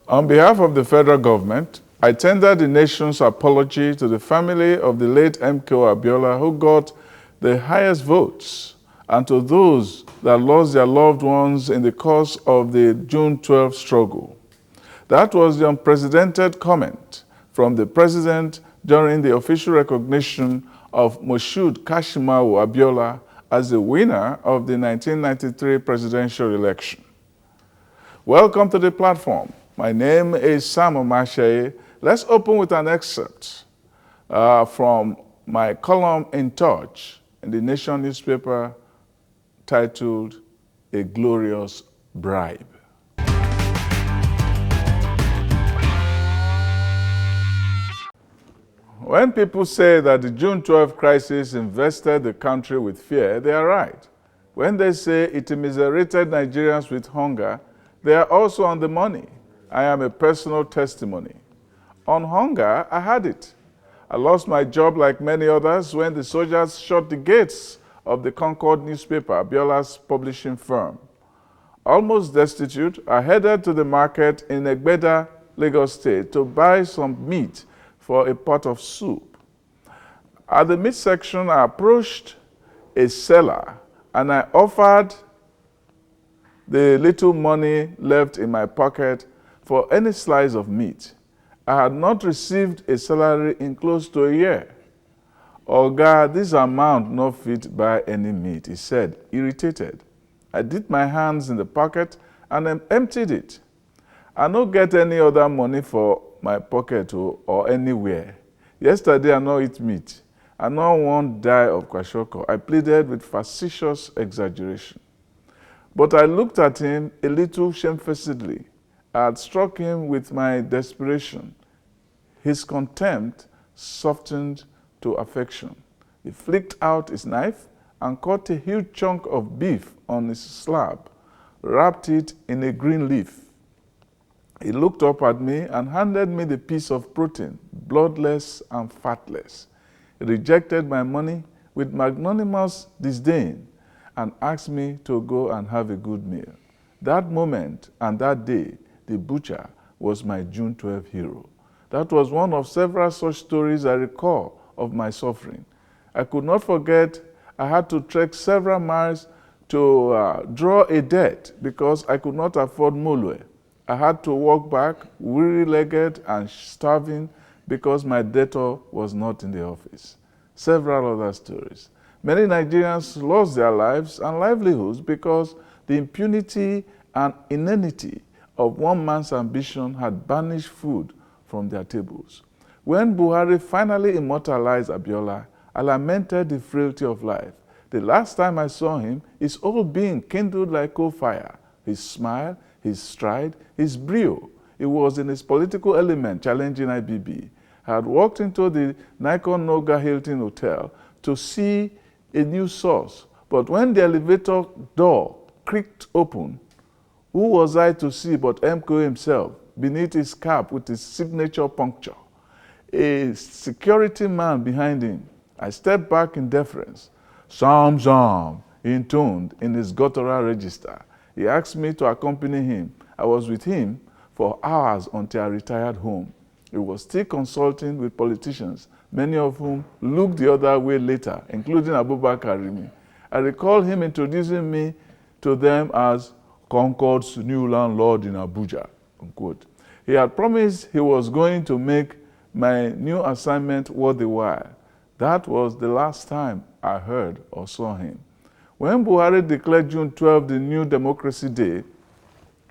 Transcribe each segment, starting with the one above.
On behalf of the federal government, I tender the nation's apology to the family of the late MKO Abiola who got the highest votes, and to those that lost their loved ones in the course of the June 12 struggle. That was the unprecedented comment from the president during the official recognition of Moshood Kashimawo Abiola as the winner of the 1993 presidential election. Welcome to the platform. My name is Sam Omashaye. Let's open with an excerpt from my column in Touch in the Nation newspaper titled A Glorious Bribe. When people say that the June 12 crisis invested the country with fear, they are right. When they say it immiserated Nigerians with hunger, they are also on the money. I am a personal testimony. On hunger, I had it. I lost my job like many others when the soldiers shut the gates of the Concord newspaper, Abiola's publishing firm. Almost destitute, I headed to the market in Egbeda, Lagos State, to buy some meat for a pot of soup. At the meat section, I approached a seller and I offered the little money left in my pocket for any slice of meat. I had not received a salary in close to a year. "Oga, this amount no fit buy any meat," he said, irritated. I dipped my hands in the pocket and emptied it. I no get any other money for my pocket or anywhere. Yesterday I no eat meat. I no wan die of kwashiorkor. I pleaded with facetious exaggeration. But I looked at him a little shamefacedly. I had struck him with my desperation. His contempt softened to affection. He flicked out his knife and cut a huge chunk of beef on his slab, wrapped it in a green leaf. He looked up at me and handed me the piece of protein, bloodless and fatless. He rejected my money with magnanimous disdain and asked me to go and have a good meal. That moment and that day, the butcher was my June 12 hero. That was one of several such stories I recall of my suffering. I could not forget I had to trek several miles to draw a debt because I could not afford mulwe. I had to walk back weary-legged and starving because my debtor was not in the office. Several other stories. Many Nigerians lost their lives and livelihoods because the impunity and inanity of one man's ambition had banished food from their tables. When Buhari finally immortalized Abiola, I lamented the frailty of life. The last time I saw him, his whole being kindled like coal fire. His smile, his stride, his brio. He was in his political element challenging IBB. I had walked into the Nikon Noga Hilton Hotel to see a new source, but when the elevator door creaked open, who was I to see but MKO himself beneath his cap with his signature puncture? A security man behind him. I stepped back in deference. "Sam, Sam," he intoned in his guttural register. He asked me to accompany him. I was with him for hours until I retired home. He was still consulting with politicians, many of whom looked the other way later, including Abubakar Rimi. I recall him introducing me to them as Concord's new landlord in Abuja, unquote. He had promised he was going to make my new assignment worth the while. That was the last time I heard or saw him. When Buhari declared June 12 the new Democracy Day,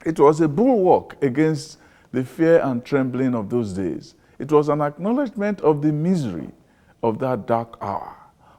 it was a bulwark against the fear and trembling of those days. It was an acknowledgement of the misery of that dark hour.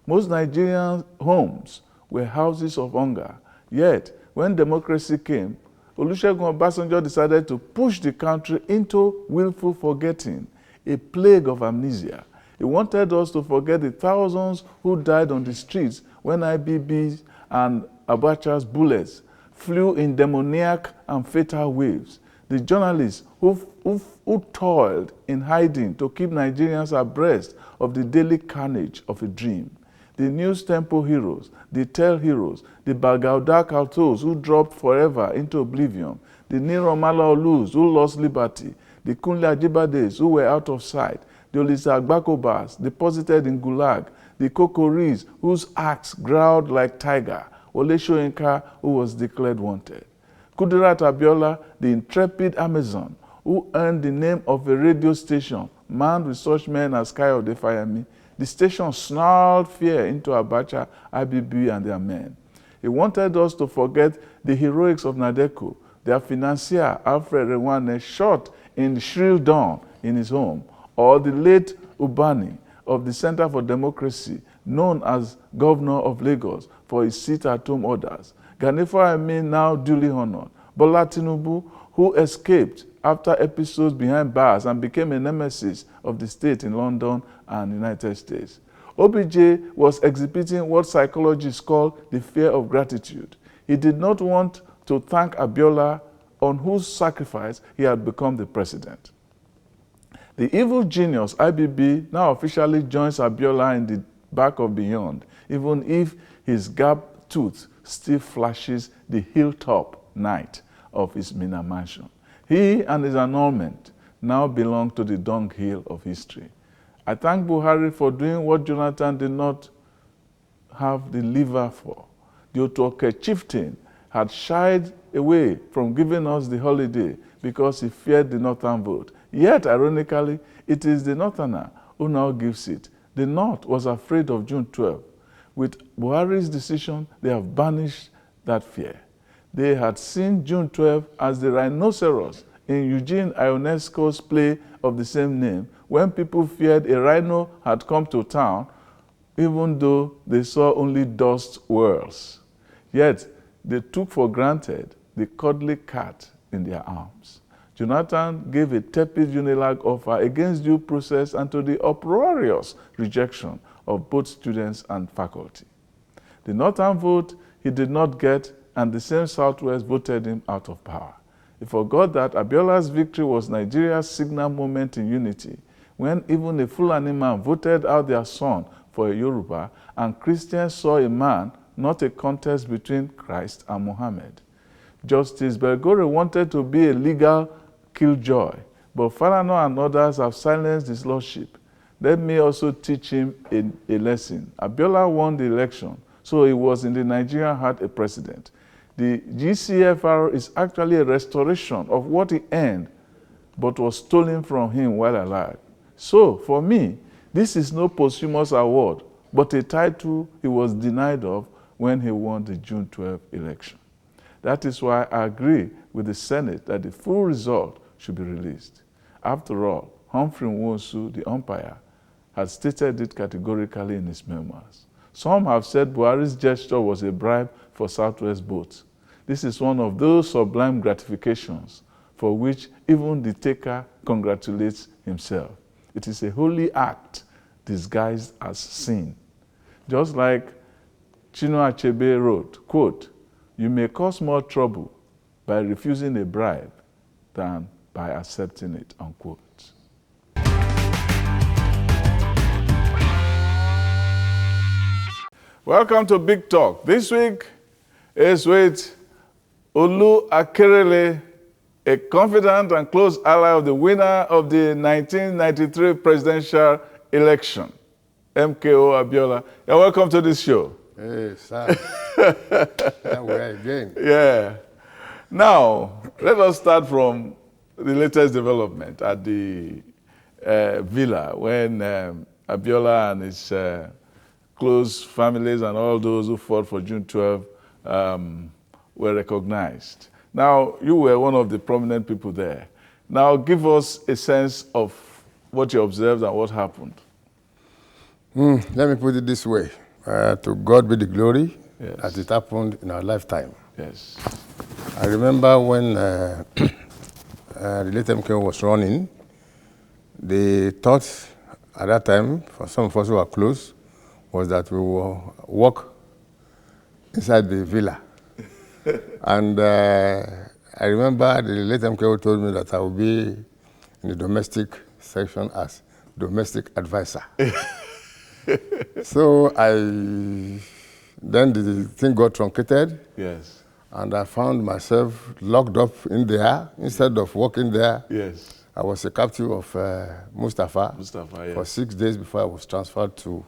Most Nigerian homes were houses of hunger. Yet, when democracy came, Olusegun Obasanjo decided to push the country into willful forgetting, a plague of amnesia. He wanted us to forget the thousands who died on the streets when IBB's and Abacha's bullets flew in demoniac and fatal waves. The journalists who toiled in hiding to keep Nigerians abreast of the daily carnage of a dream. The news tempo heroes, the tell heroes, the Bagauda Kautos who dropped forever into oblivion, the Niromala Olus who lost liberty, the Kunle Ajibades who were out of sight, the Olisa Agbakobas deposited in Gulag, the Kokoris whose acts growled like tiger, Wole Soyinka who was declared wanted. Kudirat Abiola, the intrepid Amazon, who earned the name of a radio station manned with such men as Kayode Fayemi. The station snarled fear into Abacha, IBB, and their men. He wanted us to forget the heroics of Nadeko, their financier, Alfred Rewane, shot in the shrill dawn in his home, or the late Ubani of the Center for Democracy, known as Governor of Lagos for his sit-at-home orders. Ganifa Amin, now duly honored. Bola Tinubu, who escaped after episodes behind bars and became a nemesis of the state in London and United States. OBJ was exhibiting what psychologists call the fear of gratitude. He did not want to thank Abiola, on whose sacrifice he had become the president. The evil genius, IBB, now officially joins Abiola in the back of Beyond, even if his gap tooth still flashes the hilltop night of his Mina mansion. He and his annulment now belong to the dunghill of history. I thank Buhari for doing what Jonathan did not have the liver for. The Otoke chieftain had shied away from giving us the holiday because he feared the northern vote. Yet, ironically, it is the northerner who now gives it. The North was afraid of June 12. With Buhari's decision, they have banished that fear. They had seen June 12 as the rhinoceros in Eugene Ionesco's play of the same name, when people feared a rhino had come to town, even though they saw only dust whirls. Yet, they took for granted the cuddly cat in their arms. Jonathan gave a tepid Unilag offer against due process and to the uproarious rejection of both students and faculty. The northern vote he did not get, and the same Southwest voted him out of power. He forgot that Abiola's victory was Nigeria's signal moment in unity, when even a Fulani man voted out their son for a Yoruba, and Christians saw a man, not a contest between Christ and Muhammad. Justice Belgore wanted to be a legal killjoy, but Falana and others have silenced his lordship. Let me also teach him a lesson. Abiola won the election, so he was in the Nigerian heart a president. The GCFR is actually a restoration of what he earned, but was stolen from him while alive. So, for me, this is no posthumous award, but a title he was denied of when he won the June 12 election. That is why I agree with the Senate that the full result should be released. After all, Humphrey Nwosu, the umpire, had stated it categorically in his memoirs. Some have said Buhari's gesture was a bribe for Southwest votes. This is one of those sublime gratifications for which even the taker congratulates himself. It is a holy act disguised as sin. Just like Chinua Achebe wrote, quote, "You may cause more trouble by refusing a bribe than by accepting it," unquote. Welcome to Big Talk. This week is with Olu Akerele, a confident and close ally of the winner of the 1993 presidential election, MKO Abiola. You're welcome to this show. Hey, sir. Here we are again. Yeah. Now, let us start from the latest development at the villa when Abiola and his close families and all those who fought for June 12 were recognized. Now, you were one of the prominent people there. Now, give us a sense of what you observed and what happened. Let me put it this way. To God be the glory, Yes. as it happened in our lifetime. Yes. I remember when the late MK was running, the thought at that time, for some of us who were close, was that we will walk inside the villa. And I remember the late MK told me that I would be in the domestic section as domestic advisor. So then the thing got truncated. Yes. And I found myself locked up in there instead of working there. Yes. I was a captive of Mustafa Mustafa, yes. for 6 days before I was transferred to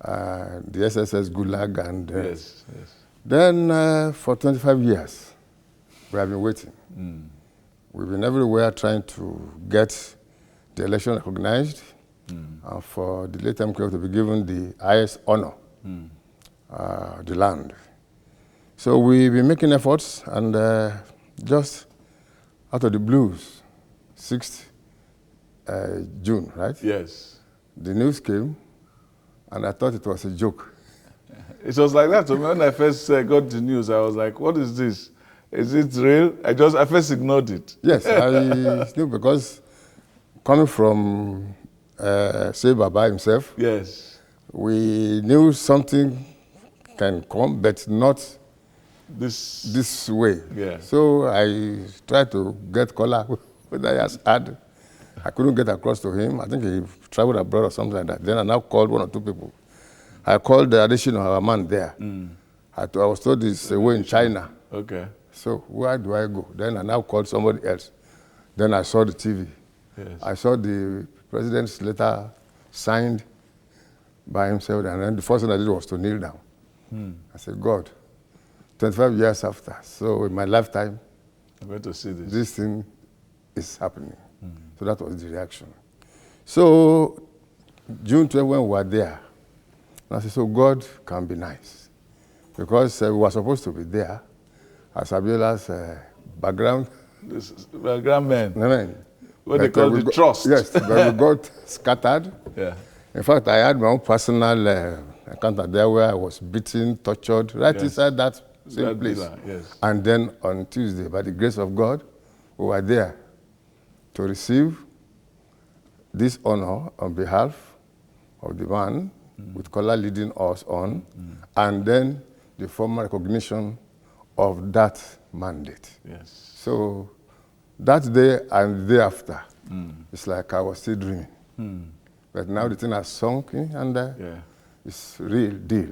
the SSS Gulag. And yes, yes. then for 25 years, we have been waiting. We've been everywhere trying to get the election recognized and for the late MKO to be given the highest honor, the land. So we've been making efforts, and just out of the blues, 6th June, right? Yes. The news came, and I thought it was a joke. It was like that. So when I first got the news, I was like, what is this? Is it real? I first ignored it. Yes, I knew, because coming from, say, Baba himself, Yes. we knew something can come, but not This way. Yeah. So I tried to get Kola, whether he has had. I couldn't get across to him. I think he traveled abroad or something like that. Then I now called 1 or 2 people. I called the additional our man there. I was told he's away in China. Okay. So where do I go? Then I now called somebody else. Then I saw the TV. Yes. I saw the president's letter signed by himself, and then the first thing I did was to kneel down. I said, God, 25 years after, so in my lifetime, I'm going to see this. This thing is happening. So that was the reaction. So June 12, when we were there, I said, so God can be nice. Because we were supposed to be there as Abiola's background. This is background men. Men. What they call the trust. Yes, but we got scattered. Yeah. In fact, I had my own personal encounter there where I was beaten, tortured, right inside that same place. Villa, yes. And then on Tuesday, by the grace of God, we were there to receive this honor on behalf of the man, with Kola leading us on, and then the formal recognition of that mandate. Yes. So that day and the day after, it's like I was still dreaming. But now the thing has sunk in, and it's real deal.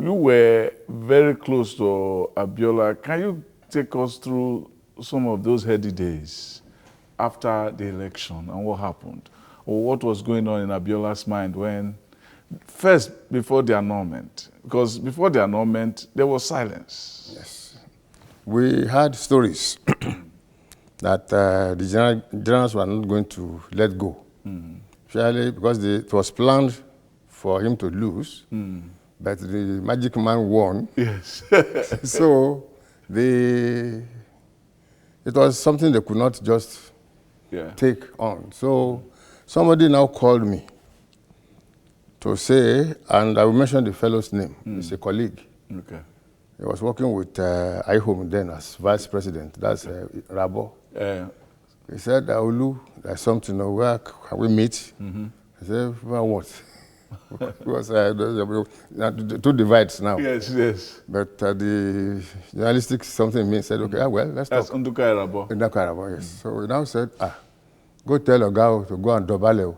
You were very close to Abiola. Can you take us through some of those heady days after the election and what happened? Or what was going on in Abiola's mind when, first, before the annulment? Because before the annulment, there was silence. Yes. We had stories that the generals were not going to let go. Especially because it was planned for him to lose. But the magic man won. Yes. So it was something they could not just take on. So somebody now called me to say, and I will mention the fellow's name. He's a colleague. Okay. He was working with IHOME then as vice president. That's Rabo. He said, Olu, there's something, where can we meet? I said, well, what? Because two divides now. Yes, yes. But the journalistic something me said, okay, well, let's talk. That's Nduka Rabo. Nduka Rabo, yes. So we now said, go tell Ogao to go and Dobale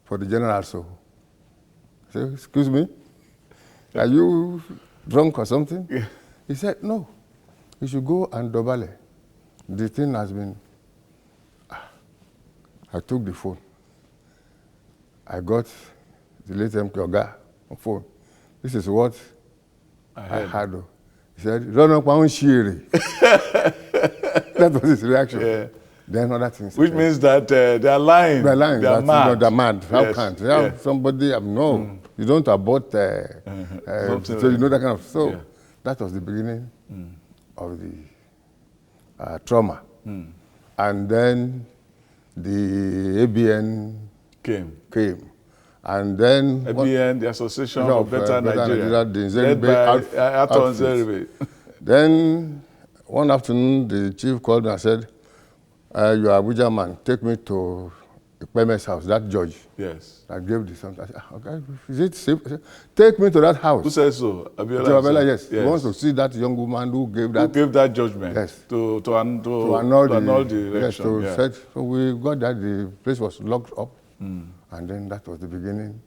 for the general. So I said, excuse me, are you drunk or something? Yeah. He said, no, you should go and Dobale. The thing has been, I took the phone. I got the late MK Oga on phone. This is what I heard. He said, run up on Shiri. That was his reaction. Yeah. Then other things. Which means that they're lying. They're lying. They're mad. They're mad. How can't? Somebody, no, you don't abort, so you know that kind of. So that was the beginning of the trauma. And then the ABN came. And then ABN, the Association of Better Nigeria, led by Aton Zeribe. Then one afternoon, the chief called me and said, you are Abuja man, take me to Ikpeme's house, that judge. Yes. I gave the something. I said, okay, is it safe? Said, take me to that house. Who says so? Abiola, yes. He wants to see that young woman who gave that judgment. Yes. To annul the election. Yes, so we got that. The place was locked up, and then that was the beginning.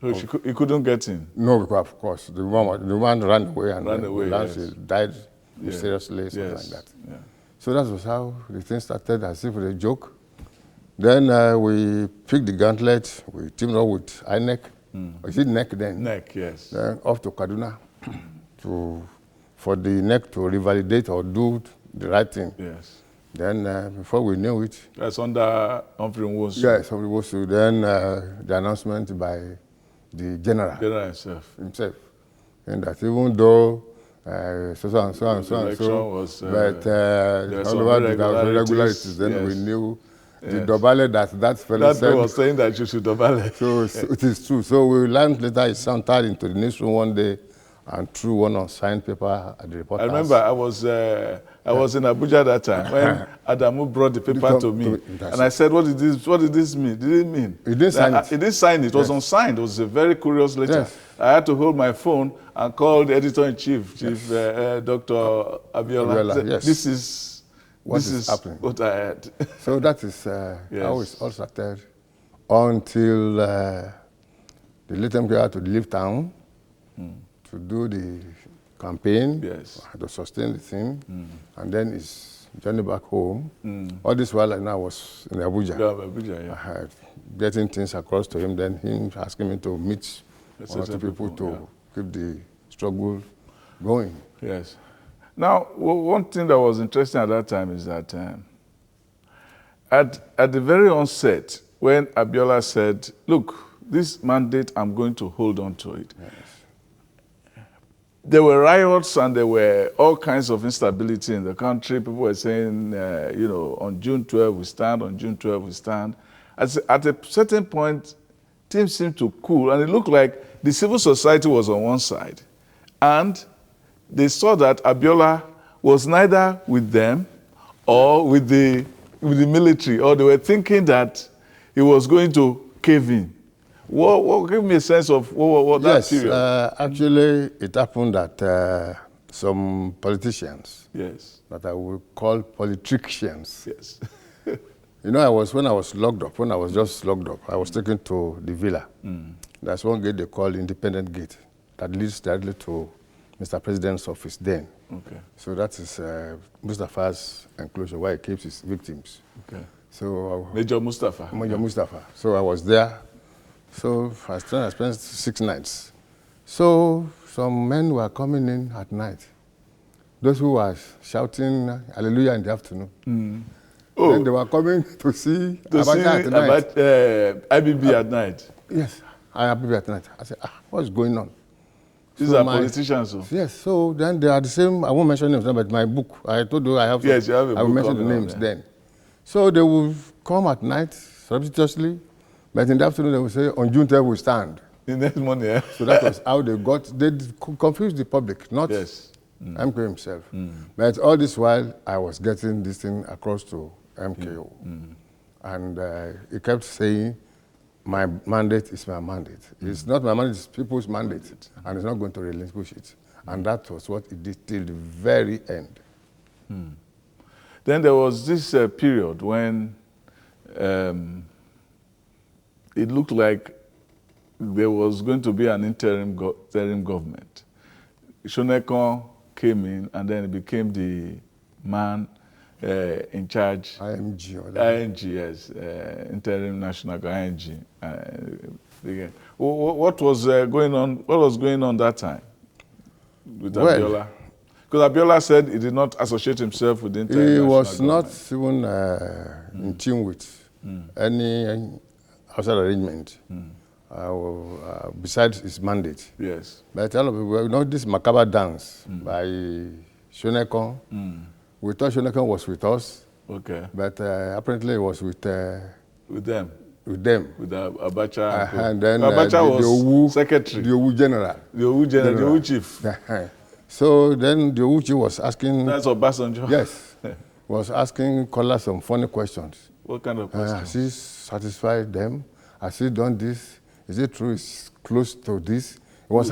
So he couldn't get in? No, because of course the woman ran away and yes. died mysteriously, something like that. Yeah. So that was how the thing started, as if with a joke. Then we picked the gauntlet, we teamed up with INEC. Is it NEC then? NEC, yes. Then off to Kaduna for the NEC to revalidate or do the right thing. Yes. Then before we knew it. That's under Humphrey Nwosu. Yes, Humphrey Nwosu. Then the announcement by the general himself. And that even though so and so, was, but all over the irregularities, then we knew the Dobale that fellow said. That was saying that you should Dobale. So it is true. So we learned later it entered into the newsroom one day and threw one unsigned paper at the reporters. I remember I was in Abuja that time when Adamu brought the paper to me, and I said, "What did this mean? Did it mean?" He didn't sign it. He didn't sign it. It was unsigned. It was a very curious letter. Yes. I had to hold my phone and call the editor-in-chief, Dr. Abiola. Said, yes. This is happening. What I had. So that is how it all started until the late MK had to leave town to do the campaign, to sustain the thing, and then his journey back home. All this while I was in Abuja. Abuja, getting things across to him, then him asking me to meet one or two people to keep the struggle going. Yes. Now, one thing that was interesting at that time is that at the very onset, when Abiola said, look, this mandate, I'm going to hold on to it. Yes. There were riots and there were all kinds of instability in the country. People were saying, on June 12 we stand, on June 12 we stand. At a certain point, things seemed to cool, and it looked like the civil society was on one side. And they saw that Abiola was neither with them or with the military, or they were thinking that he was going to cave in. Give me a sense of what that period. Yes, actually, it happened that some politicians, that I would call politicians. Yes. When I was just locked up, I was taken to the villa. There's one gate they call Independent Gate that leads directly to Mr. President's office then. Okay. So that is Mustafa's enclosure where he keeps his victims. Okay. So Major Mustafa. Mustafa. So I was there. So I spent 6 nights. So some men were coming in at night. Those who were shouting hallelujah in the afternoon. Oh. Then they were coming to see Abacha at night. IBB at night. Yes, IBB at night. I said, what's going on? These are politicians. Yes, so then they are the same. I won't mention names, but my book, I told you I have. Yes, you have a book. I will mention the names then. So they will come at night, surreptitiously, but in the afternoon they will say, on June 12 we stand. The next morning, yeah. So that was how they confused the public, not MK himself. But all this while, I was getting this thing across to MKO. And he kept saying, my mandate is my mandate. It's not my mandate, it's people's mandate. And it's not going to relinquish it. And that was what it did till the very end. Then there was this period when it looked like there was going to be an interim government. Shonekon came in, and then he became the man in charge. ING, yes, interim national ING. What was going on? What was going on that time with Abiola? Because Abiola said he did not associate himself with the interim national government. He was not even in tune with any outside arrangement. Besides his mandate. Yes. But a lot of people, this macabre dance by Shonekon. We thought Shonekon was with us. Okay. But apparently it was with them. With them. With Abacha. And then Abacha was the Owu secretary. The Owu general. The Owu general, the Owu chief. So then the Owu chief was asking. That's Obasanjo. Yes. Was asking Kola some funny questions. What kind of questions? Has he satisfied them? Has he done this? Is it true it's close to this? He was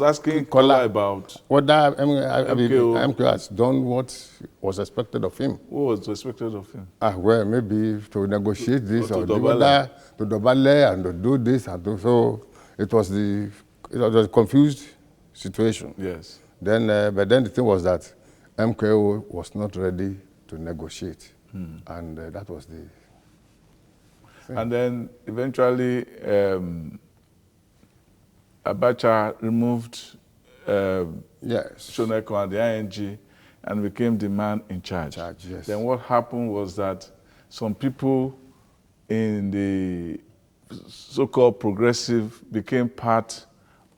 asking Kola about whether MKO. MKO has done what was expected of him. What was expected of him? Well, maybe to negotiate this Or or to whether to dobale and to do this and to, so it was a confused situation. Yes. Then, but then the thing was that MKO was not ready to negotiate, and that was the thing. And then eventually Abacha removed Yes. Shoneko and the ING and became the man in charge. Yes. Then what happened was that some people in the so-called progressive became part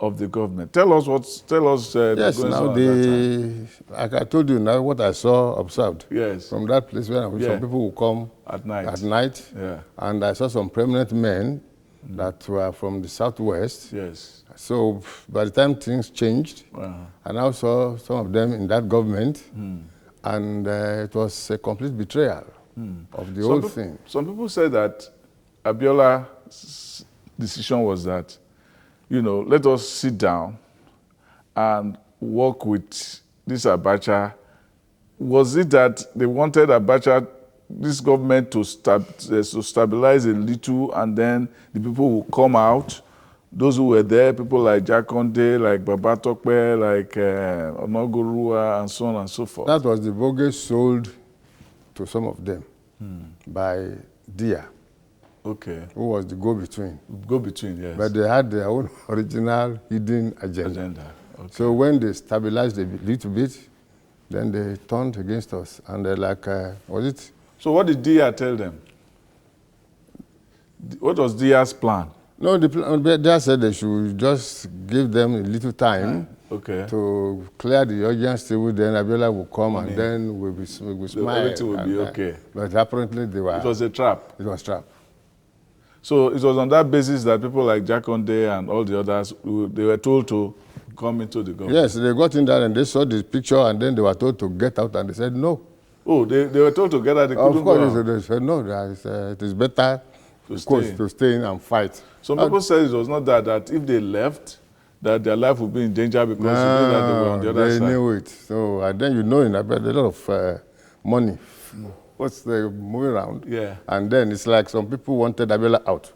of the government. Tell us Yes, going now on at that time. like I told you now, what I observed. Yes. From that place where some people will come At night. Yeah. And I saw some prominent men that were from the southwest. Yes. So by the time things changed, I now saw some of them in that government, and it was a complete betrayal of the whole thing. Some people say that Abiola's decision was that, let us sit down and work with this Abacha. Was it that they wanted Abacha, this government, to stabilize a little, and then the people will come out? Those who were there, people like Jakonde, like Baba Tokpe, like Onogorua, and so on and so forth. That was the bogus sold to some of them by Dia. Okay. Who was the go-between. Go-between, yes. But they had their own original hidden agenda. Okay. So when they stabilized a little bit, then they turned against us. And they're like, was it? So what did Dia tell them? What was Dia's plan? No, Dia said they should just give them a little time to clear the urgency. Then Abiola will come and then we'll smile. Everything will be okay. But apparently they were. It was a trap. It was a trap. So it was on that basis that people like Jakonde and all the others, they were told to come into the government. Yes, they got in there and they saw the picture and then they were told to get out and they said no. Oh, they were told to get out, they couldn't go out. Of course, they said no, it is better to stay in and fight. Some people said it was not that if they left, that their life would be in danger because they knew that they were on the other side. They knew it. So and then in Abia, a lot of money was moving around. Yeah. And then it's like some people wanted Abiola out.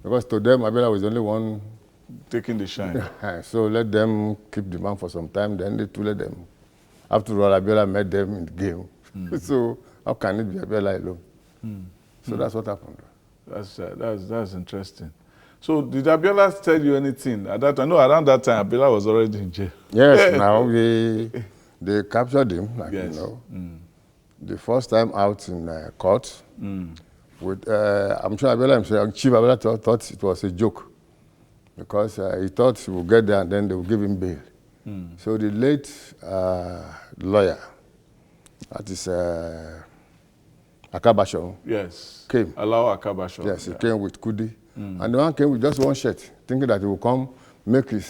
Because to them, Abiola was the only one taking the shine. So let them keep the man for some time, then they let them. After all, Abiola met them in the game. So how can it be Abiola alone? So that's what happened. That's interesting. So did Abiola tell you anything at that time? No, around that time, Abiola was already in jail. Yes, now they captured him, like, yes. The first time out in court. With, I'm sure Abiola himself, Chief Abiola thought it was a joke because he thought he would get there and then they would give him bail. So the late lawyer, that is Akabasho, came. Allow Akabasho. Yes, he came with Kudi. And the man came with just one shirt, thinking that he would come, make his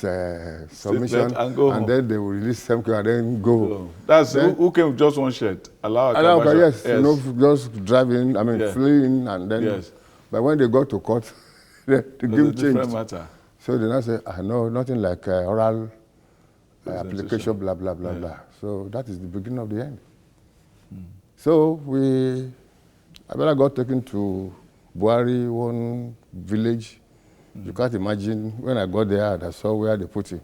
submission, and then they will release him and then go. That's who came with just one shirt? Allow Akabasho. Yes, just driving, fleeing, and then. Yes. But when they got to court, the game changed. Matter. So they now say, no, nothing like oral application, blah, blah, blah, blah. So that is the beginning of the end. So Abiola got taken to Buhari, one village. You can't imagine, when I got there and I saw where they put him,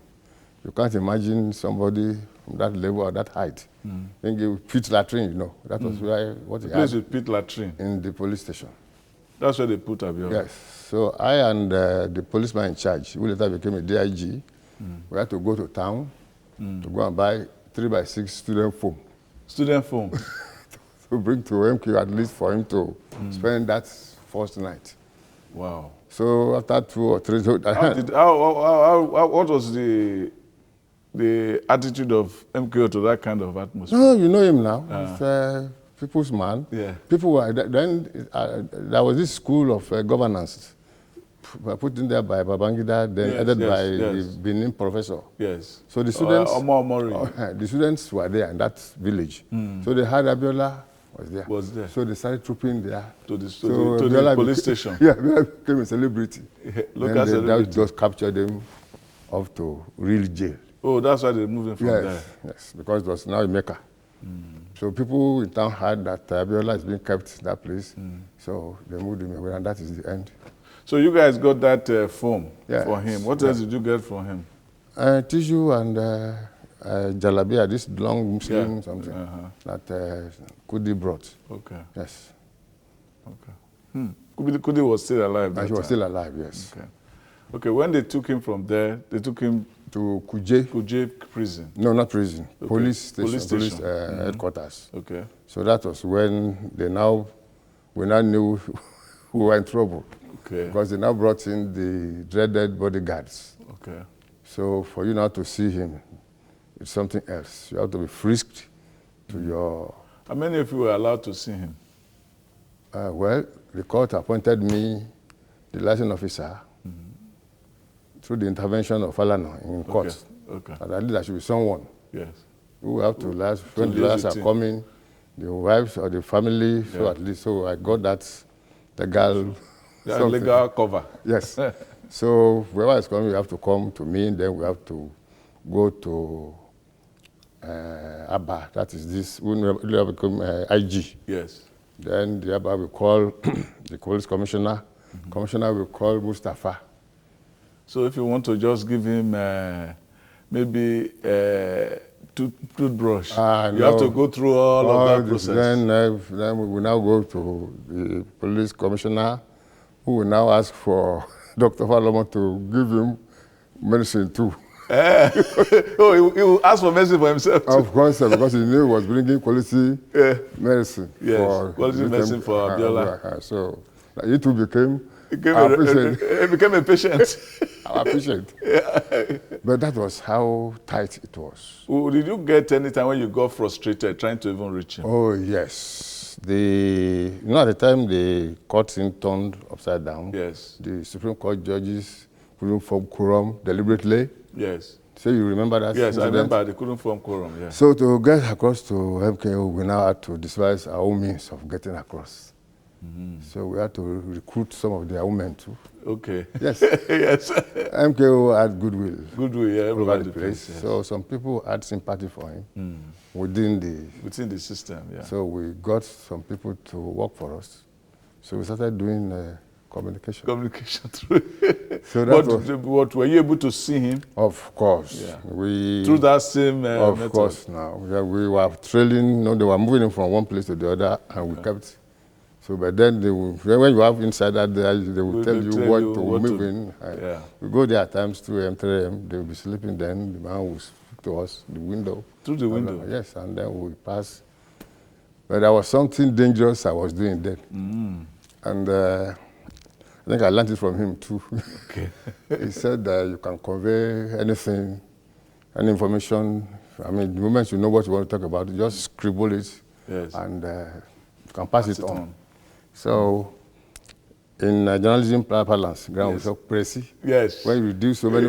you can't imagine somebody from that level or that height. Then you pit latrine, That was where what he had. Place with pit latrine? In the police station. That's where they put Abiola? Yes. So I and the policeman in charge, who later became a DIG, we had to go to town to go and buy 3x6 student foam. Student foam? To bring to MQ at least for him to spend that first night. Wow. So after 2 or 3 days... what was the attitude of MKO to that kind of atmosphere? No, you know him now. He's a people's man. Yeah. People were... Then there was this school of governance put in there by Babangida, then headed by the Benin professor. Yes. So the students... The students were there in that village. So they had Abiola Was there. So they started trooping there. To the police station. Yeah, Abiola became a celebrity. Local celebrity. That just captured him off to real jail. Oh, that's why they moved him from there. Yes, because it was now in Mecca. So people in town heard that Abiola is being kept in that place. So they moved him away, and that is the end. So you guys got that foam for him. What else did you get from him? Tissue and jalabia, this long Muslim something that Kudi brought. Okay. Yes. Okay. Kudi was still alive. He was still alive, yes. Okay. Okay, when they took him from there, they took him to Kuje prison. No, not prison. Okay. Police station. Police headquarters. Okay. So that was when we now knew we were in trouble. Okay. Because they now brought in the dreaded bodyguards. Okay. So for you now to see him, it's something else. You have to be frisked to your... How many of you were allowed to see him? Well, the court appointed me the liaison officer through the intervention of Falana in court. Okay. And at least there should be someone who have to last, when the lawyers are coming, the wives or the family, so at least, so I got that legal cover. Yes. So whoever is coming, we have to come to me, then we have to go to Abba, that is this, we have become IG. Yes. Then the Abba will call the police commissioner. Commissioner will call Mustafa. So if you want to just give him maybe toothbrush, you have to go through all of that process. Then we will now go to the police commissioner, who will now ask for Dr. Faloma to give him medicine too. Oh, he will ask for medicine for himself too. Of course, because he knew he was bringing quality medicine. Yes, quality medicine for Abiola. So he too became a patient. Our patient. But that was how tight it was. Well, did you get any time when you got frustrated trying to even reach him? Oh, yes. At the time the court scene turned upside down. Yes. The Supreme Court judges couldn't form quorum deliberately. Yes. So you remember that? Yes, incident? I remember they couldn't form quorum. Yeah. So to get across to MKO, we now had to devise our own means of getting across. So we had to recruit some of their women too. Okay. Yes. Yes. MKO had goodwill. Goodwill, yeah, over the place. Yes. So some people had sympathy for him within the system. Yeah. So we got some people to work for us. So we started doing communication. Communication through. So that what were you able to see him? Of course. Yeah. Through that same Of method? course. Now we were trailing. They were moving him from one place to the other, and we kept. So, but then when you have insider there, they will tell you what to move in. We go there at times 2 a.m., 3 a.m. They will be sleeping. Then the man will speak to us the window. Through the window. Yes, and then we pass. But there was something dangerous I was doing then, and I think I learned it from him too. Okay. He said that you can convey anything, any information. I mean, the moment you know what you want to talk about, just scribble it, and you can pass it on. So, in journalism parlance, we say précis. Yes. When you reduce so many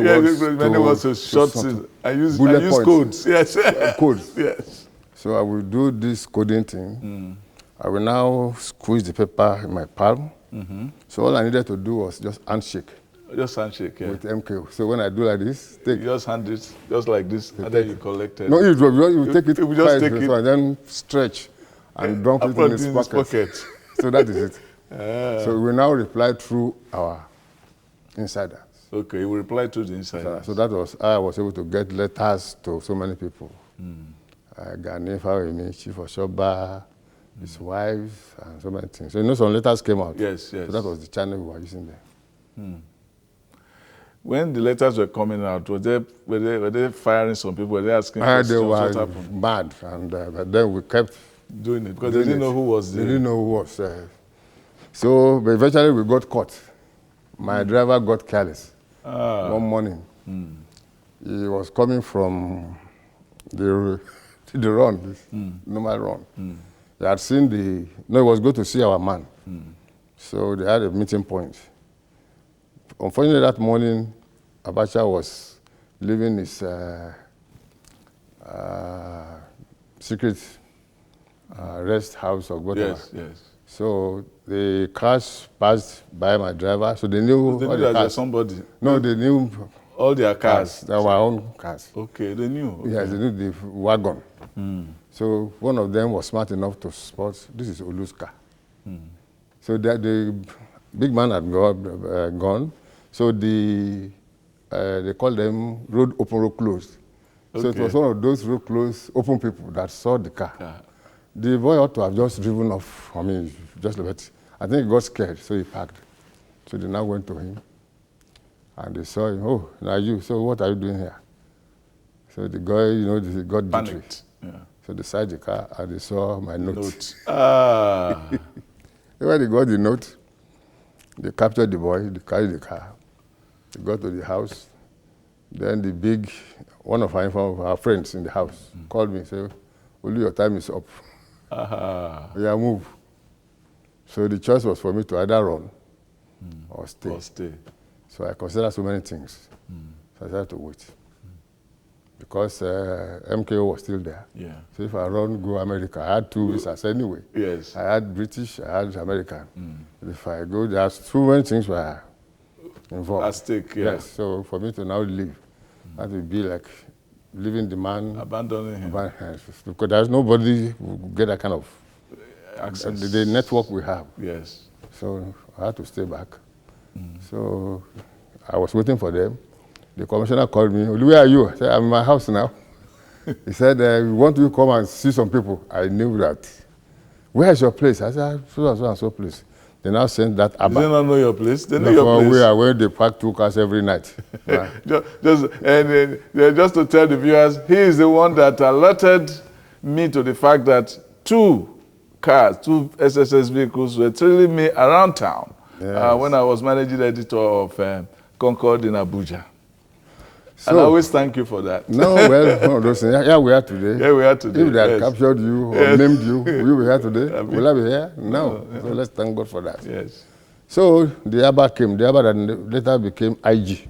words to short, I use codes. Yes. Codes. Yes. So I will do this coding thing. I will now squeeze the paper in my palm. So all I needed to do was just handshake. Just handshake, yeah. With MKO. So when I do like this, you just hand it, just like this, and then you collect it. No, you take it, and then stretch and dump it in his pocket. So that is it. So we now reply through our insiders. Okay, you reply to the insiders. So that was how I was able to get letters to so many people. Gani Fawemi, Chief Oshoba, his wives, and so many things. So you know some letters came out. Yes, yes. So that was the channel we were using there. When the letters were coming out, were they firing some people? Were they asking questions? They were what happened? mad, and but then we kept doing it because they didn't know who was there. They didn't know who was there. So but eventually we got caught. My driver got careless one morning. He was coming from the run, normal run. They had seen he was going to see our man. So they had a meeting point. Unfortunately, that morning, Abacha was leaving his secret rest house or whatever. Yes, yes. So the cars passed by my driver, so they knew They all knew the that cars. somebody. No, they knew All their cars. They were our own cars. Okay, they knew. Okay. Yes, they knew the wagon. So one of them was smart enough to spot, this is Olu's car. So the big man had gone. So they called them road closed. So it was one of those road closed, open people that saw the car. The boy ought to have just driven off, just a bit. I think he got scared, so he parked. So they now went to him, and they saw him. Oh, now you, so what are you doing here? So the guy, he got panicked. Yeah. So they side the car, and they saw my note. When they got the note, they captured the boy, they carried the car. They got to the house. Then one of our friends in the house called me and said, Olu, your time is up. Yeah, move. So the choice was for me to either run or stay. So I considered so many things. So I decided to wait. Because MKO was still there. Yeah. So if I run, go America, I had 2 visas anyway. Yes. I had British, I had American. If I go, there's too many things were involved. At stake, yeah. Yes, so for me to now leave, that would be like leaving the man. Abandoning him. Because there's nobody who get that kind of access. The network we have. Yes. So I had to stay back. So I was waiting for them. The commissioner called me, where are you? I said, I'm in my house now. He said, we want you to come and see some people. I knew that. Where is your place? I said, so and so place. They now sent that Abba. They don't know your place. They know your place. Where they park 2 cars every night. just to tell the viewers, he is the one that alerted me to the fact that 2 SSS vehicles were trailing me around town when I was managing editor of Concord in Abuja. So, and I always thank you for that. No, well, one of those things. Here we are today. Here we are today. If they had captured you or named you, will you be here today? Will I be here? No. So let's thank God for that. Yes. So the Abba came. The Abba that later became IG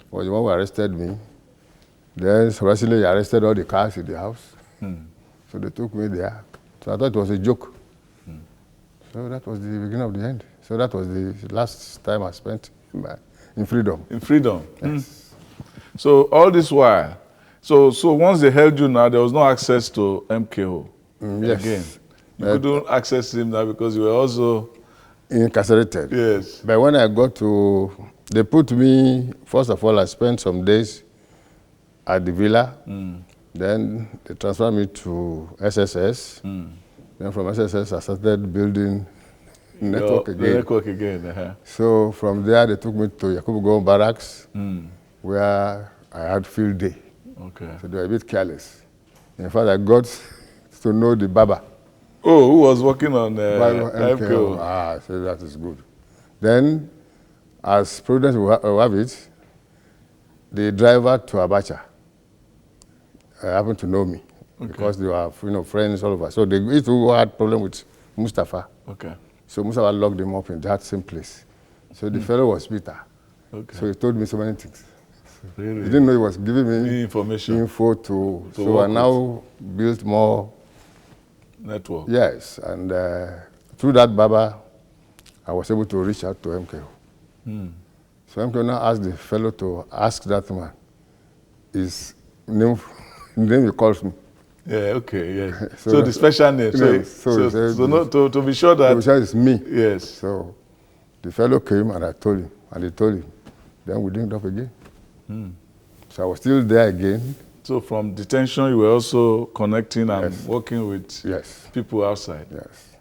was the one who arrested me. Then surprisingly, he arrested all the cars in the house. So they took me there. So I thought it was a joke. So that was the beginning of the end. So that was the last time I spent in freedom. In freedom? Yes. So all this while, so once they held you now, there was no access to MKO yes. again. You couldn't access him now because you were also incarcerated. Yes. But when I got to, they put me, first of all, I spent some days at the villa. Then they transferred me to SSS. Then from SSS, I started building network again. Network again. So from there, they took me to Yakubu Gowon Barracks, where I had field day. Okay. So they were a bit careless. In fact, I got to know the Baba. Oh, who was working on MKO? So that is good. Then, as Prudence will have it, the driver to Abacha happened to know me because they were friends all over. So they used to had problem with Mustafa. Okay. So Mustafa locked him up in that same place. So the fellow was bitter. Okay. So he told me so many things. Really? He didn't know he was giving me info to so I now built more network. Yes, and through that Baba, I was able to reach out to MKO. So MKO now asked the fellow to ask that man his name he calls me. Yeah, okay, yes. so the special name. To be sure that... To be sure it's me. Yes. So the fellow came and I told him, and he told him. Then we linked up again. So I was still there again. So from detention, you were also connecting and working with people outside. Yes.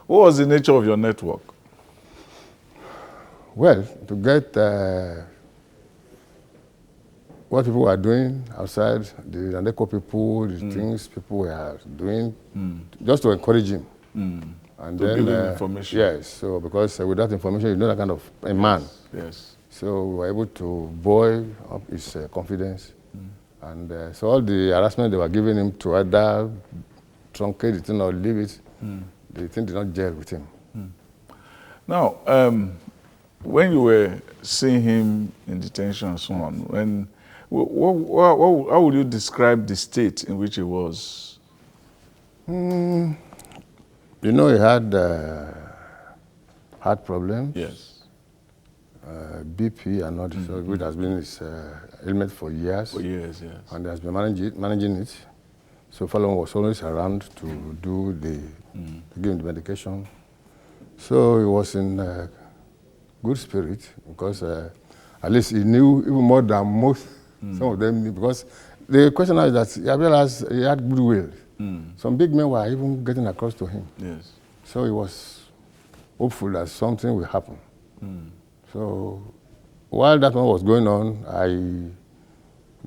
What was the nature of your network? Well, to get what people were doing outside, the Nandeko people, the things people were doing, just to encourage him. And to then give him information. Yes, so because with that information, you know that kind of a man. Yes. So we were able to buoy up his confidence. And so all the harassment they were giving him to either truncate the thing or leave it, the thing did not gel with him. Now, when you were seeing him in detention and so on, how would you describe the state in which he was? You know, he had heart problems. Yes. BP and all this, which has been his ailment for years. For years, yes. And he has been managing it. So Fallon was always around to do to give him the medication. So he was in good spirit because at least he knew even more than most, some of them knew. Because the question now is that he had goodwill. Some big men were even getting across to him. Yes. So he was hopeful that something will happen. So while that one was going on, I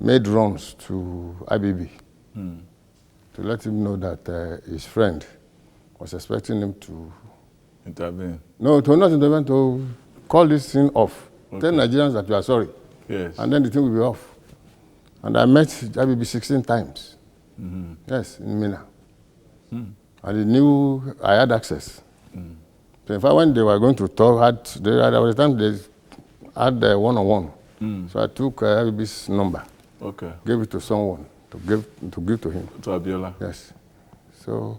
made runs to IBB to let him know that his friend was expecting him to intervene. No, to not intervene, to call this thing off. Okay. Tell Nigerians that you are sorry. Yes. And then the thing will be off. And I met IBB 16 times. Yes, in Mina. And he knew I had access. So in fact, when they were going to talk, there was a time they had one-on-one. So I took IBB's number, gave it to someone to give to him. To Abiola? Yes. So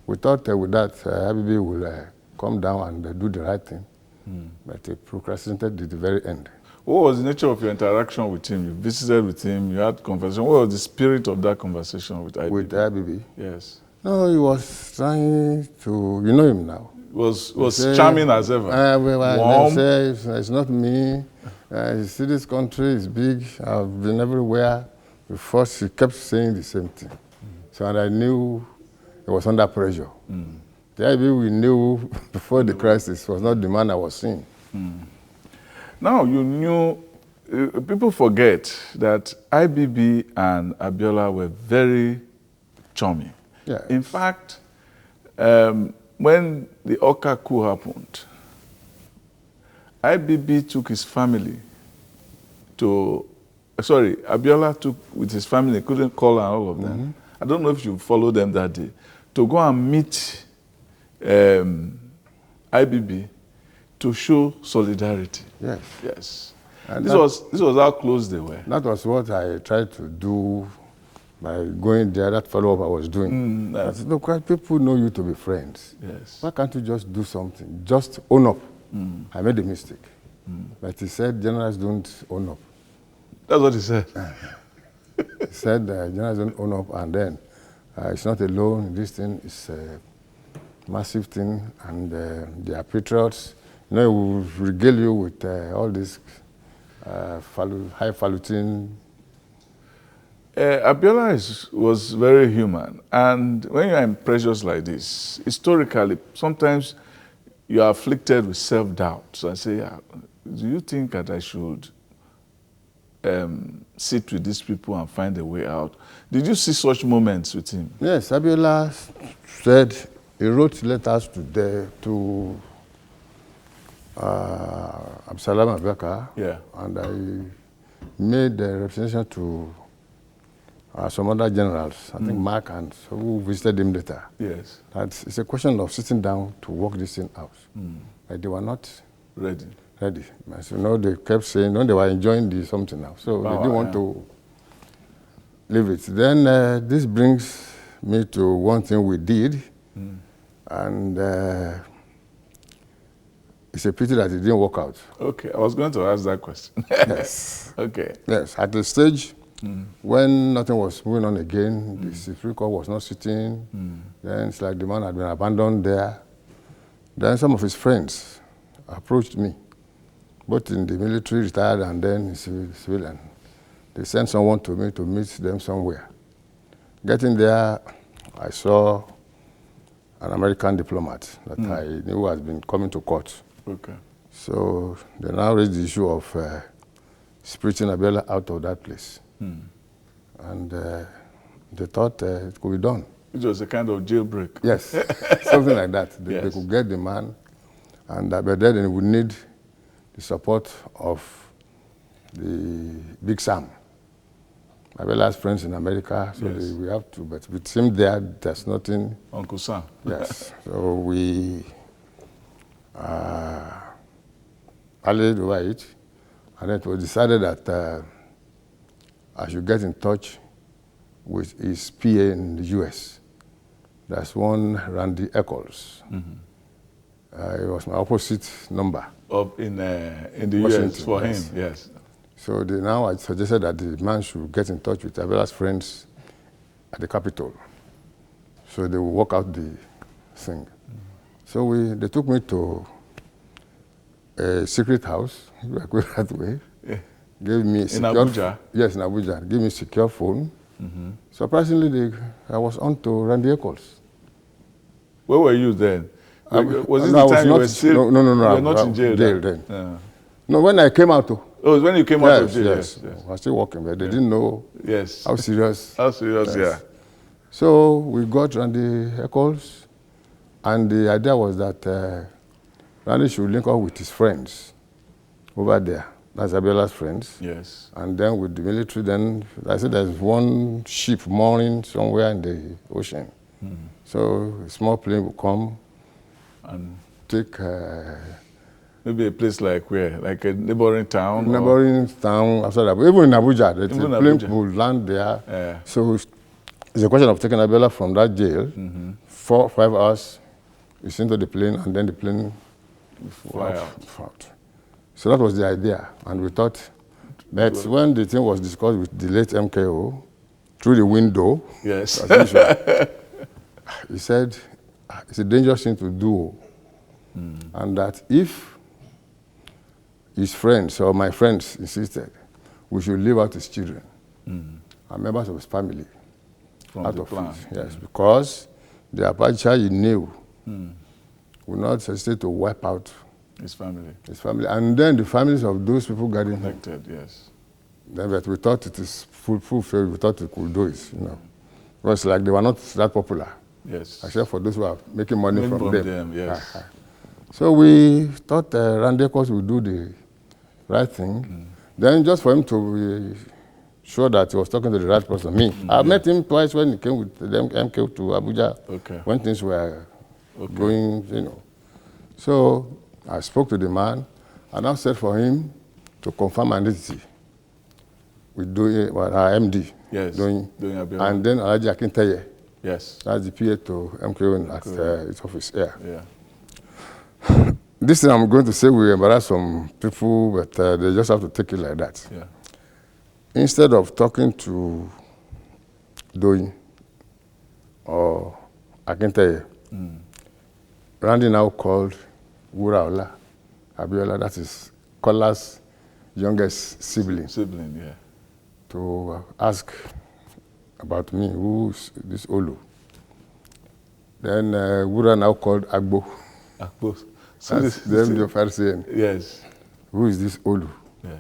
we thought with that, IBB will come down and do the right thing. But he procrastinated at the very end. What was the nature of your interaction with him? You visited with him, you had conversation. What was the spirit of that conversation with IBB? With IBB? Yes. No, he was trying to, you know him now. Was charming as ever. Warm. They say, it's not me. You see, this country is big. I've been everywhere. First, he kept saying the same thing. So and I knew he was under pressure. The IBB we knew before the crisis was not the man I was seeing. Now, you knew, people forget that IBB and Abiola were very charming. Yes. In fact, when the Oka coup happened, IBB took his family to, Abiola took with his family, couldn't call and all of them. I don't know if you followed them that day, to go and meet IBB to show solidarity. Yes. Yes. And this was how close they were. That was what I tried to do by going there, that follow-up I was doing. I said, look, people know you to be friends. Yes. Why can't you just do something? Just own up. I made a mistake. But he said, generals don't own up. That's what he said. He said, generals don't own up, and then it's not alone. This thing is a massive thing, and they are patriots. You know, it will regale you with all this highfalutin. Abiola was very human, and when you are in pressures like this, historically, sometimes you are afflicted with self-doubt. So I say, do you think that I should sit with these people and find a way out? Did you see such moments with him? Yes, Abiola said he wrote letters to Absalam Abeka, and I made a representation to some other generals, I think Mark and so who visited him later. Yes. That it's a question of sitting down to work this thing out. Like they were not ready. So no, they kept saying, no, they were enjoying the something now. So they didn't want to leave it. Then this brings me to one thing we did, and it's a pity that it didn't work out. Okay, I was going to ask that question. Yes. Okay. Yes, at the stage when nothing was moving on again, the Supreme Court was not sitting, then it's like the man had been abandoned there. Then some of his friends approached me, both in the military, retired, and then in civilian. They sent someone to me to meet them somewhere. Getting there, I saw an American diplomat that I knew had been coming to court. Okay. So they now raised the issue of spiriting Abiola out of that place. And they thought it could be done. It was a kind of jailbreak. Yes, something like that. They could get the man, and but then they would need the support of the Big Sam. Abela's friends in America, so Yes. we have to, but with him there, there's nothing. Uncle Sam. Yes. So we rallied over it, and it was decided that I should get in touch with his PA in the US. That's one Randy Eccles. It was my opposite number. Up in the Washington, US for yes. him, yes. So now I suggested that the man should get in touch with Abela's friends at the Capitol. So they will work out the thing. So they took me to a secret house, that way. Yeah. Gave me In Abuja? Yes, in Abuja. Gave me a secure phone. Surprisingly, I was on to Randy Eccles. Where were you then? Was it No, the I time you was were not, still? no, You I were not was in jail then. Yeah. No, when I came out, Oh, it's when you came out of jail. yes. I was still working, but they didn't know Yes. how serious. How serious? Yes. Yeah. So we got Randy Eccles, and the idea was that Randy should link up with his friends over there. That's Abela's friends. Yes. And then with the military, then I said there's one ship mooring somewhere in the ocean. So a small plane will come, And take maybe a place like where? Like a neighboring town? or- neighboring town after that. Even in Abuja, the Even plane Abuja. will land there. Yeah. So it's a question of taking Abela from that jail, 4 or 5 hours, it's into the plane, and then the plane Fly out. out. So that was the idea, and we thought that when the thing was discussed with the late MKO, through the window, Yes. as usual, he said, it's a dangerous thing to do, and that if his friends or my friends insisted, we should leave out his children and members of his family From out the of plan. it. Yes, because the Apache he knew would not hesitate to wipe out His family. his family, and then the families of those people guarding him. Connected, yes. Then, but we thought it is full failure. We thought it could do it, It was like they were not that popular, Yes. except for those who are making money Main from them. yes. So we thought Randy Eccles would do the right thing. Then just for him to be sure that he was talking to the right person, me. I met him twice when he came with them MK to Abuja, Okay. when things were going, So I spoke to the man, and I said for him to confirm identity with our MD. Yes. Doing Abiola. and then Alhaji Akinteye, Yes. that's the PA to MKO at his office. Yeah. Yeah. This thing I'm going to say will embarrass some people, but they just have to take it like that. Yeah. Instead of talking to Doyin or Akinteye, Randy now called Wuraola Abiola, that is Kola's youngest sibling, Yeah. to ask about me, who's this Olu. Then Wura now called Agbo. Both. So That's the MD of RCN. Yes. Who is this Olu? Yeah.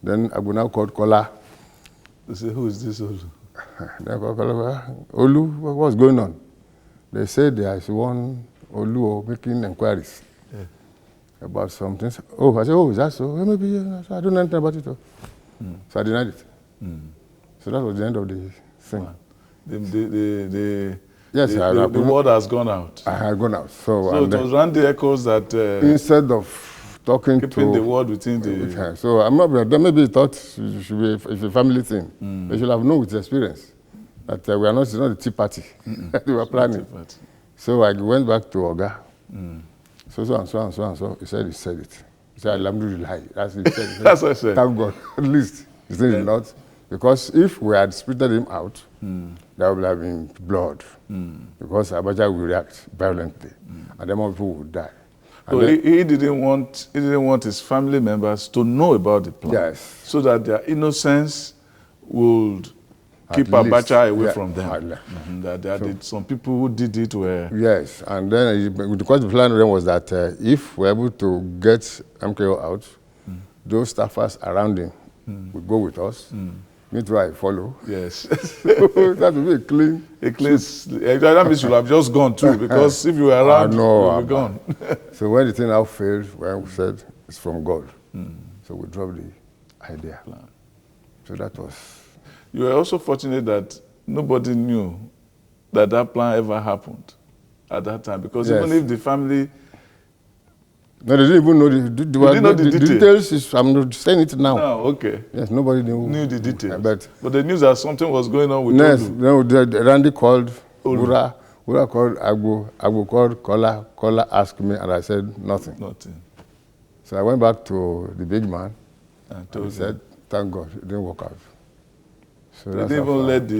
Then Agbo now called Kola. They say, who is this also? Then Kola, Olu, what's going on? They said there is one Olu making inquiries about some things. Oh, I said, oh, is that so? Well, maybe, I don't know anything about it. So I denied it. So that was the end of the thing. Wow. Yes, the word has gone out. I had gone out. So So it was Randy Eccles that instead of talking keeping to the word within with the... her. So I'm not. Then maybe he thought it should be it's a family thing. They should have known with experience that we are not. It's not the tea party. They were planning. So I went back to Oga. So and so. He said it. He said, Alhamdulillah. That's it. He said, That's what I said. Thank God. At least he said it's not. Because if we had spirited him out, there would have been blood. Because Abacha will react violently, and then more people would die. So he didn't want his family members to know about the plan. Yes. So that their innocence would keep At least, Abacha away yeah, from them. That there did some people who did it were... Yes, and then because the plan then was that if we're able to get MKO out, those staffers around him would go with us. Me too, I follow. Yes. That would be a clean. That means you'll have just gone too, because if you were around, no, you'll be gone. So when the thing now failed, when we said, it's from God. So we dropped the idea. So that was... You were also fortunate that nobody knew that that plan ever happened at that time, because Yes. even if the family... No, they didn't even know They didn't know the details. I'm not saying it now. No, okay. Yes, nobody knew The details. But they knew that something was going on with yes, Olu. no, Randy called Olu. Ura called Agbo called Kola. Kola asked me, and I said nothing. Nothing. So I went back to the big man, And he said, thank God, it didn't work out. So they didn't even let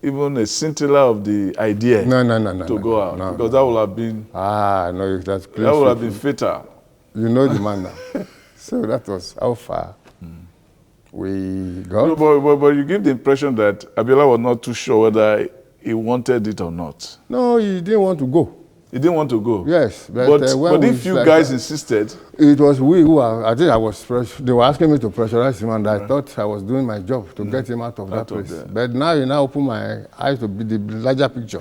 even a scintilla of the idea to go out, because that would have been... no, that's crazy. That would have been fatal. You know the man now. So that was how far we got. No, but you give the impression that Abiola was not too sure whether he wanted it or not. No, he didn't want to go. He didn't want to go? Yes. But if you guys insisted... It was we who were, I think I was, they were asking me to pressurize him, and I thought I was doing my job to get him out of that place. But now you now open my eyes to be the larger picture.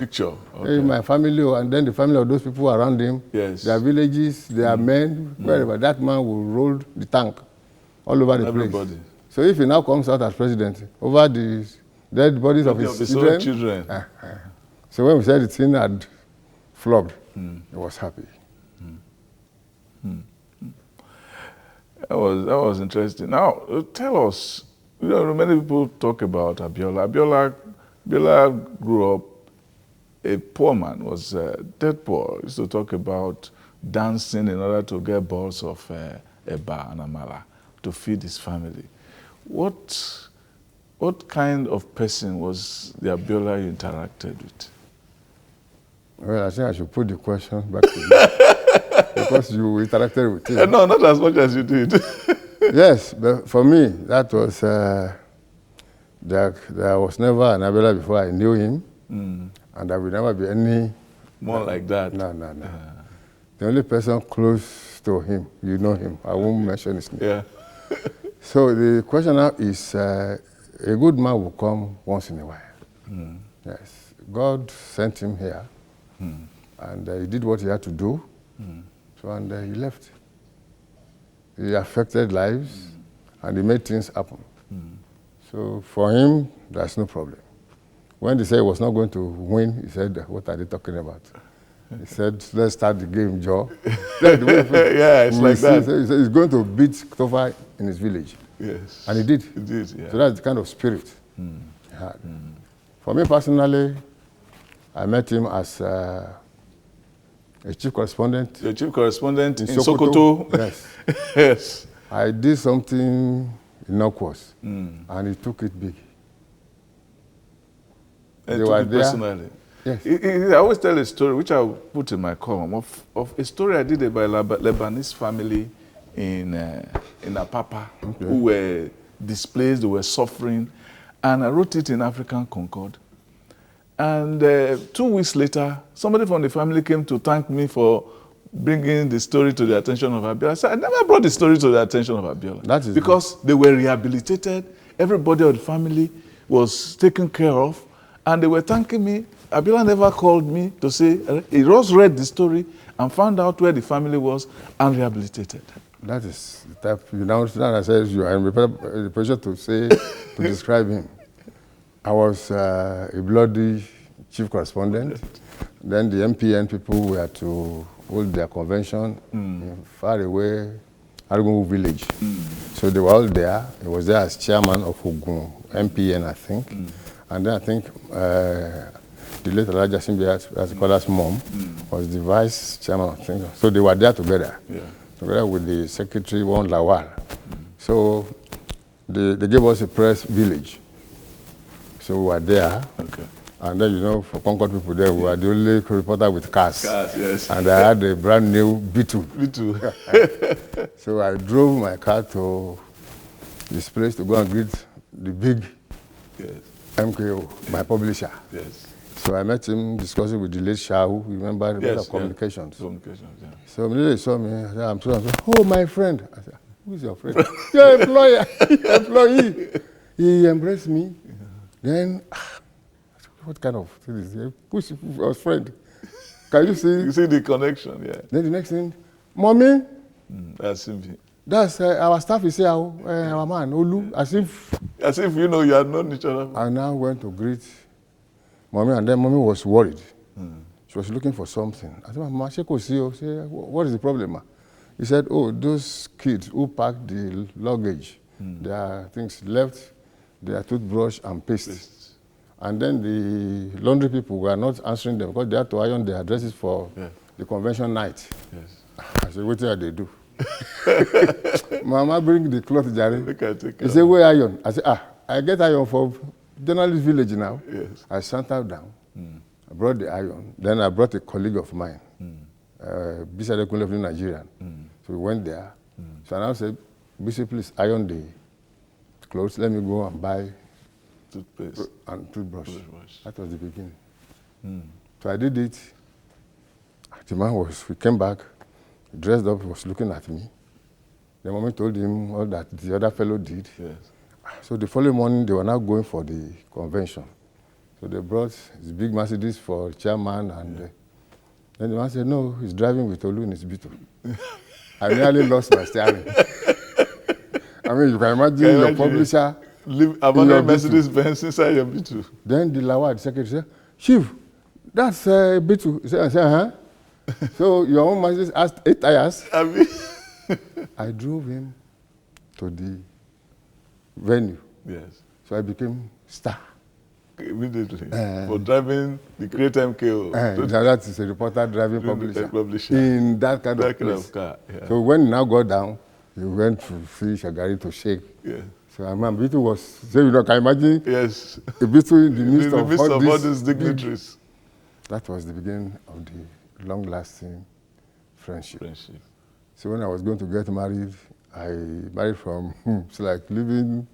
Okay. My family, and then the family of those people around him, their villages, their men, wherever, that man will roll the tank all over the place. So if he now comes out as president, over the dead bodies of his children. So when we said the thing had flogged, he was happy. That was interesting. Now, tell us, you know, many people talk about Abiola. Abiola grew up a poor man, was dirt poor. He used to talk about dancing in order to get balls of eba and amala to feed his family. What kind of person was the Abiola you interacted with? Well, I think I should put the question back to you. Because you interacted with him. No, not as much as you did. Yes, but for me, that was, there was never an Abiola before I knew him, and there will never be any... More like that? No. The only person close to him, you know him, I won't mention his name. Yeah. So the question now is, a good man will come once in a while. Yes, God sent him here, and he did what he had to do. So, and he left. He affected lives, and he made things happen. So for him, there's no problem. When they said he was not going to win, he said, what are they talking about? He said, let's start the game, Joe. Yeah, it's like that. He said he's going to beat Tofa in his village. Yes. And he did. He did, yeah. So that's the kind of spirit he had. For me personally, I met him as a chief correspondent. The chief correspondent in Sokoto. Yes. Yes. I did something innocuous, and he took it big. And took it personally. Yes. I always tell a story, which I'll put in my column, of a story I did about a Lebanese family in Apapa, who were displaced, who were suffering, and I wrote it in African Concord. And 2 weeks later, somebody from the family came to thank me for bringing the story to the attention of Abiola. I said, I never brought the story to the attention of Abiola. That is because they were rehabilitated, everybody of the family was taken care of, and they were thanking me. Abiola never called me to say, he just read the story and found out where the family was and rehabilitated. That is the type, you know, I said, you are in the pressure to say, to describe him. I was a bloody chief correspondent. Then the MPN people were to hold their convention in far away Arugungu village. So they were all there. He was there as chairman of Ogun, MPN, I think. And then I think the late Elijah Simbiat, as Kola's mom, was the vice chairman, I think. So they were there together, together with the secretary, Won Lawal. So they gave us a press village. So we were there. And then, you know, for Concord people there, we were the only reporter with cars. Yes. And I had a brand new Beetle. Beetle. So I drove my car to this place to go and greet the big MKO, my publisher. Yes. So I met him discussing with the late Shah, who remember the communications. Communications, yeah. So immediately he saw me, I said, I'm so, oh, my friend. I said, who's your friend? Your employer, your employee. He embraced me. Then, what kind of thing is this? Who's your friend? Can you see? You see the connection, yeah. Then the next thing, Mommy. That's him. That's our staff is here, our man, Olu, as if you know you had known each other. I now went to greet Mommy, and then Mommy was worried. She was looking for something. I said, Mama, what is the problem, ma? He said, oh, those kids who packed the luggage, their things left, their toothbrush and paste. And then the laundry people were not answering them because they had to iron their dresses for the convention night. Yes. I said, what did they do? Mama, bring the cloth, Jerry. He said, where iron? I said, I get iron for journalist village now. Yes. I sat her down. I brought the iron. Then I brought a colleague of mine, Bisade Kunle, Nigerian. So we went there. So I now said, Bishop, please iron the clothes. Let me go and buy toothpaste and toothbrush. That was the beginning. So I did it. The man we came back, he dressed up, he was looking at me. The Mommy told him all that the other fellow did. Yes. So the following morning, they were now going for the convention. So they brought his big Mercedes for chairman, and then the man said, no, he's driving with Olu in his Beetle. I nearly lost my steering. I mean, you can imagine your publisher. Abandoned Mercedes Benz inside your Beetle. Then the Lawal, the secretary, said, Chief, that's Beetle. He said, huh? So your own Mercedes has 8 tires. I drove him to the venue. Yes. So I became star. Immediately. For driving the great MKO. That is a reporter driving publisher. In that kind of car. Yeah. So when he now got down, he went to see Shagari to shake. Yeah. So my Beetle was, so you know, can you imagine? Yes. A Beetle in the midst, of all these dignitaries. That was the beginning of the long-lasting friendship. So when I was going to get married, I married from, it's like leaving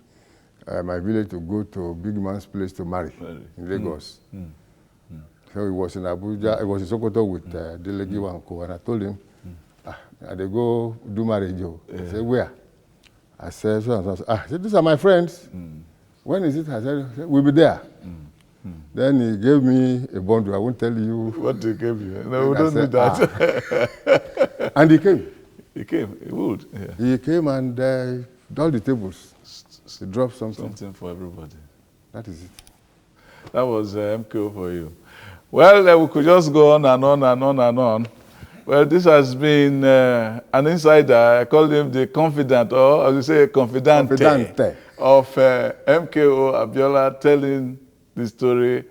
my village to go to a big man's place to marry in Lagos. So he was in Abuja, I was in Sokoto with Delegi Wanko, and I told him, they go do marriage. He said, where? I said, so. I said, these are my friends. When is it? I said, we'll be there. Then he gave me a bundle. I won't tell you. What he gave you? No, we don't need that. And he came. He came. He would. Yeah. He came and all the tables. He dropped something. Something for everybody. That is it. That was MKO for you. Well, we could just go on and on and on and on. Well, this has been an insider. I call him the confidant, or as you say, confidante of MKO Abiola, telling the story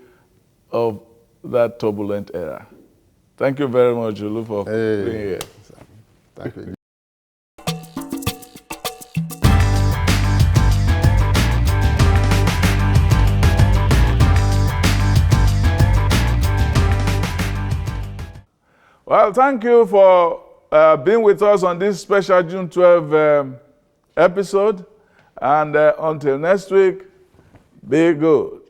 of that turbulent era. Thank you very much, Olu, for being here. Thank you. Well, thank you for being with us on this special June 12 episode. And until next week, be good.